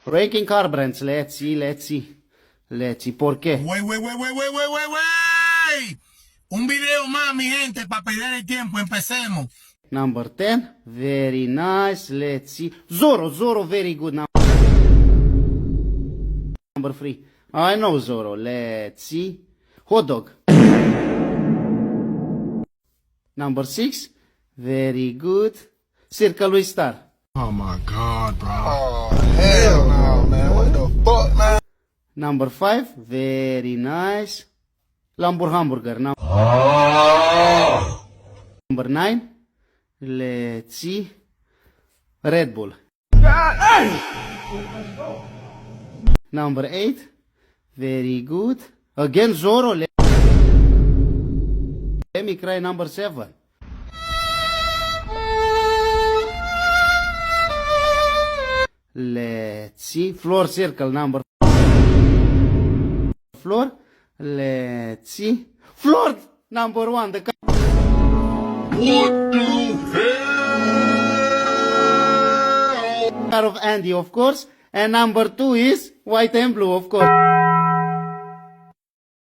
Ranking car brands, let's see. ¿Por qué? Wey. Un video más, mi gente, para perder el tiempo. Empecemos. Number 10, very nice, let's see. Zorro, very good. Number 3, I know Zorro, let's see. Hot dog. Number 6, very good. Circle with star. Oh my God, bro. Oh, hell no, man. What the fuck, man? Number 5, very nice. Hamburger. Number 9, let's see. Red Bull. Number 8, very good. Again Zorro. Let me try number 7. Let's see. Floor circle number 4. Let's see. Floor number 1. The car. What the hell? Car of Andy, of course. And number 2 is white and blue, of course.